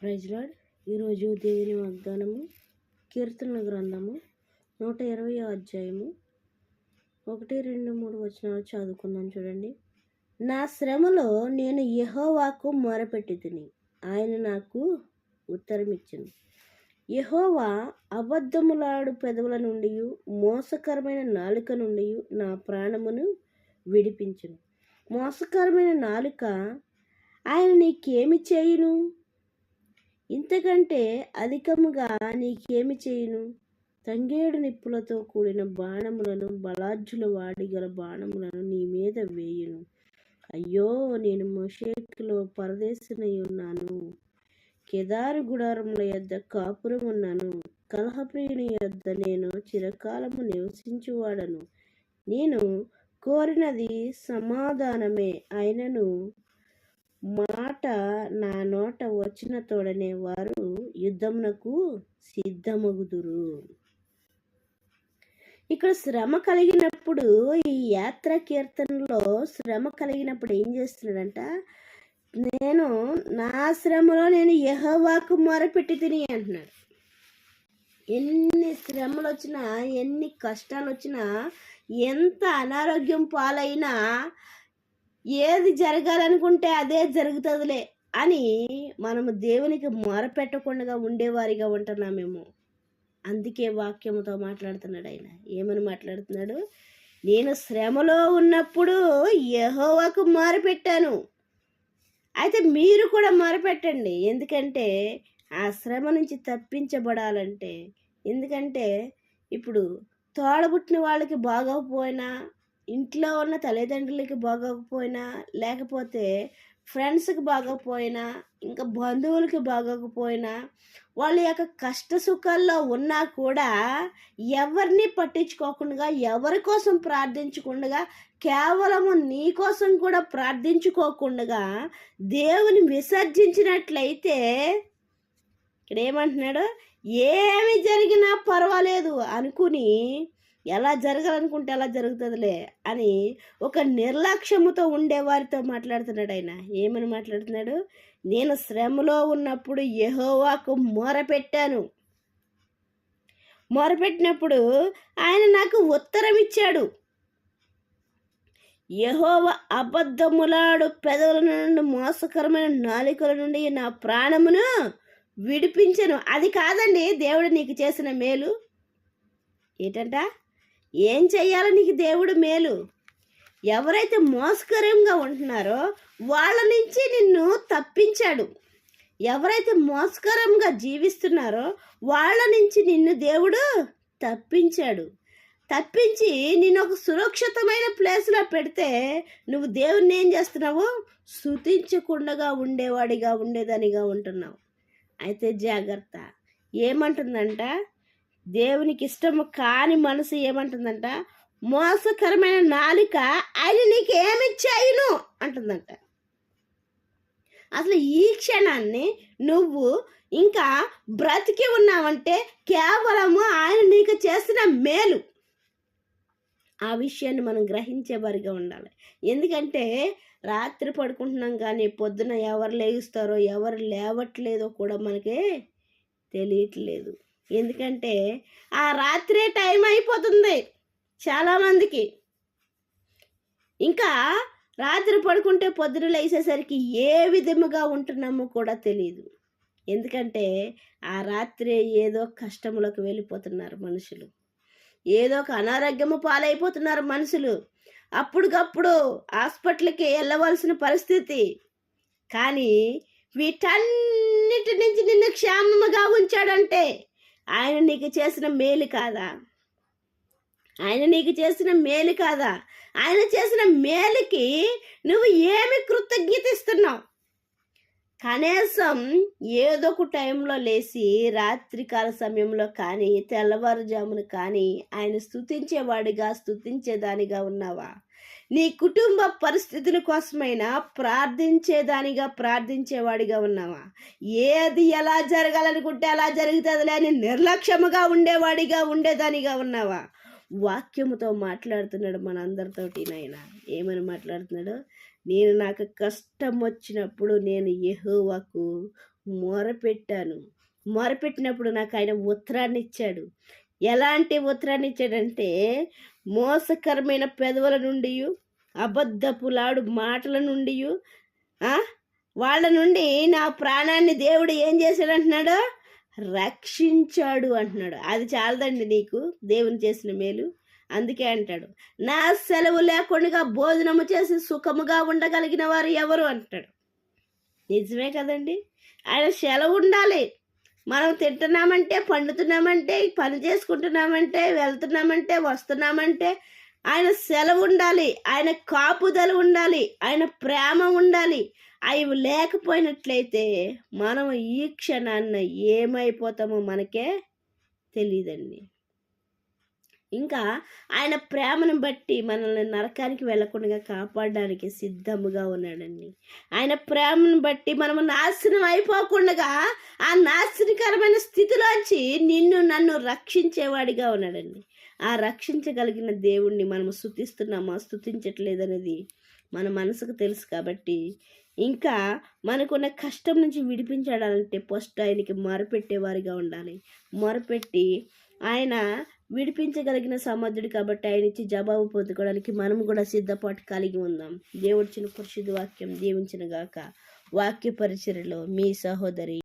Praise lord. ఈరోజు దేవుని వాగ్దానము కీర్తనల గ్రంథము 120వ అధ్యాయము 1, 2, 3 వచనాలు చదువుకుందాం. చూడండి. నా శ్రమలో నేను యెహోవాకు మొరపెట్టుతిని, ఆయన నాకు ఉత్తరమిచ్చెను. యెహోవా అబద్ధములాడు పెదవుల నుండి, మోసకరమైన నాలుక నుండి నా ప్రాణమును విడిపించును. మోసకరమైన నాలుక ఆయన నీకేమి చేయును? ఇంతకంటే అధికముగా నీకేమి చేయును? తంగేడు నిప్పులతో కూడిన బాణములను, బలార్జుల వాడిగల బాణములను నీ మీద వేయును. అయ్యో, నేను మోషేకులో పరదేశినై ఉన్నాను, కేదారు గుడారముల యొద్ద కాపురం ఉన్నాను. కలహప్రియుని యొద్ద నేను చిరకాలము నివసించువాడను. నేను కోరినది సమాధానమే, అయినను మాట నా నోట వచ్చిన తోడనే వారు యుద్ధమునకు సిద్ధమగుదురు. ఇక్కడ శ్రమ కలిగినప్పుడు, ఈ యాత్ర కీర్తనలో శ్రమ కలిగినప్పుడు ఏం చేస్తున్నాడంట? నేను నా శ్రమలో నేను యెహోవాకు మొరపెట్టి తిని అంటున్నాడు. ఎన్ని శ్రమలు వచ్చినా, ఎన్ని కష్టాలు వచ్చినా, ఎంత అనారోగ్యం పాలైనా, ఏది జరగాలనుకుంటే అదే జరుగుతుందిలే అని మనము దేవునికి మొరపెట్టకుండా ఉండేవారిగా ఉంటున్నామేమో. అందుకే వాక్యముతో మాట్లాడుతున్నాడు ఆయన. ఏమని మాట్లాడుతున్నాడు? నేను శ్రమలో ఉన్నప్పుడు యెహోవాకు మొరపెట్టాను. అయితే మీరు కూడా మొరపెట్టండి. ఎందుకంటే ఆ శ్రమ నుంచి తప్పించబడాలంటే. ఎందుకంటే ఇప్పుడు తోడబుట్టిన వాళ్ళకి బాగోకపోయినా, ఇంట్లో ఉన్న తల్లిదండ్రులకి బాగోకపోయినా, లేకపోతే ఫ్రెండ్స్కి బాగోకపోయినా, ఇంకా బంధువులకి బాగోకపోయినా, వాళ్ళ యొక్క కష్ట సుఖాల్లో ఉన్నా కూడా ఎవరిని పట్టించుకోకుండా, ఎవరి కోసం ప్రార్థించకుండా, కేవలము నీ కోసం కూడా ప్రార్థించుకోకుండా దేవుని విసర్జించినట్లయితే ఇక్కడ ఏమంటున్నాడు? ఏమి జరిగినా పర్వాలేదు అనుకుని, ఎలా జరగాలనుకుంటే ఎలా జరుగుతుందిలే అని ఒక నిర్లక్ష్యముతో ఉండేవారితో మాట్లాడుతున్నాడు ఆయన. ఏమని మాట్లాడుతున్నాడు? నేను శ్రమలో ఉన్నప్పుడు యెహోవాకు మొరపెట్టాను. మొరపెట్టినప్పుడు ఆయన నాకు ఉత్తరం ఇచ్చాడు. యెహోవా అబద్ధములాడు పెదవుల నుండి, మోసకరమైన నాలుకల నుండి నా ప్రాణమును విడిపించను. అది కాదండి దేవుడు నీకు చేసిన మేలు. ఏంటంట? ఏం చెయ్యాలో నీకు దేవుడు మేలు? ఎవరైతే మోసకరంగా ఉంటున్నారో వాళ్ళ నుంచి నిన్ను తప్పించాడు. ఎవరైతే మోసకరంగా జీవిస్తున్నారో వాళ్ళ నుంచి నిన్ను దేవుడు తప్పించాడు. తప్పించి నేను ఒక సురక్షితమైన ప్లేస్లో పెడితే నువ్వు దేవుణ్ణి ఏం చేస్తున్నావు? స్తుతించకుండా ఉండేదానిగా ఉంటున్నావు. అయితే జాగ్రత్త. ఏమంటుందంట? దేవునికి ఇష్టము కాని మనసు ఏమంటుందంట? మోసకరమైన నాలుక ఆయన నీకు ఏమిచ్చాయును అంటుందంట. అసలు ఈ క్షణాన్ని నువ్వు ఇంకా బ్రతికి ఉన్నావంటే కేవలము ఆయన నీకు చేసిన మేలు. ఆ విషయాన్ని మనం గ్రహించేవారిగా ఉండాలి. ఎందుకంటే రాత్రి పడుకుంటున్నాం కానీ పొద్దున ఎవరు లేస్తారో ఎవరు లేవట్లేదో కూడా మనకి తెలియట్లేదు. ఎందుకంటే ఆ రాత్రే టైం అయిపోతుంది చాలామందికి. ఇంకా రాత్రి పడుకుంటే పొద్దున లేచేసరికి ఏ విధముగా ఉంటున్నామో కూడా తెలియదు. ఎందుకంటే ఆ రాత్రే ఏదో కష్టములకు వెళ్ళిపోతున్నారు మనుషులు, ఏదో ఒక అనారోగ్యము పాలైపోతున్నారు మనుషులు. అప్పటికప్పుడు హాస్పిటల్కి వెళ్ళవలసిన పరిస్థితి. కానీ వీటన్నిటి నుంచి నిన్ను క్షేమముగా ఉంచాడంటే ఆయన నీకు చేసిన మేలు కాదా? ఆయన నీకు చేసిన మేలు కాదా? ఆయన చేసిన మేలుకి నువ్వు ఏమి కృతజ్ఞత ఇస్తున్నావు? కనీసం ఏదో ఒక టైంలో లేచి రాత్రికాల సమయంలో కానీ తెల్లవారుజామున కానీ ఆయన స్తుతించేదానిగా ఉన్నావా? నీ కుటుంబ పరిస్థితుల కోసమైనా ప్రార్థించేవాడిగా ఉన్నావా? ఏది ఎలా జరగాలనుకుంటే అలా జరుగుతుందిలే అని నిర్లక్ష్యముగా ఉండేదానిగా ఉన్నావా? వాక్యముతో మాట్లాడుతున్నాడు మనందరితోటి నాయన. ఏమని మాట్లాడుతున్నాడు? నాకు కష్టం వచ్చినప్పుడు నేను యెహోవాకు మొరపెట్టాను. మొరపెట్టినప్పుడు నాకు ఆయన ఉత్తరాన్ని ఇచ్చాడు. ఎలాంటి ఉత్తరాన్ని ఇచ్చాడంటే, మోసకరమైన పెదవుల నుండియు, అబద్ధపులాడు మాటల నుండియు, ఆ! వాళ్ళ నుండి నా ప్రాణాన్ని దేవుడు ఏం చేశాడంటున్నాడు? రక్షించాడు అంటున్నాడు. అది చాలదండి నీకు దేవుని చేసిన మేలు? అందుకే అంటాడు, నా సెలవు లేకుండా భోజనము చేసి సుఖముగా ఉండగలిగిన వారు ఎవరు అంటాడు. నిజమే కదండి. ఆయన సెలవు ఉండాలి. మనం తింటున్నామంటే, పండుతున్నామంటే, పని చేసుకుంటున్నామంటే, వెళ్తున్నామంటే, వస్తున్నామంటే ఆయన సెలవు ఉండాలి. ఆయన కాపుదల ఉండాలి. ఆయన ప్రేమ ఉండాలి. అవి లేకపోయినట్లయితే మనం ఈ క్షణాన్న ఏమైపోతామో మనకే తెలియదండి. ఇంకా ఆయన ప్రేమను బట్టి మనల్ని నరకానికి వెళ్ళకుండా కాపాడడానికి సిద్ధముగా ఉన్నాడండి. ఆయన ప్రేమను బట్టి మనము నాశనం అయిపోకుండా ఆ నాశనకరమైన స్థితిలోంచి నిన్ను నన్ను రక్షించేవాడిగా ఉన్నాడండి. ఆ రక్షించగలిగిన దేవుణ్ణి మనము స్తుతిస్తున్నామా, స్తుతించట్లేదనేది మన మనసుకు తెలుసు. కాబట్టి ఇంకా మనకున్న కష్టం నుంచి విడిపించాలంటే ఫస్ట్ ఆయనకి మొరపెట్టేవారిగా ఉండాలి. మొరపెట్టి ఆయన విడిపించగలిగిన సమర్థుడు కాబట్టి ఆయన ఇచ్చి జవాబు పొందుకోవడానికి మనము కూడా సిద్ధపాటు కలిగి ఉందాం. దేవుడిచ్చిన పరిశుద్ధ వాక్యం దీవించిన గాక. వాక్య పరిచర్యలో మీ సహోదరి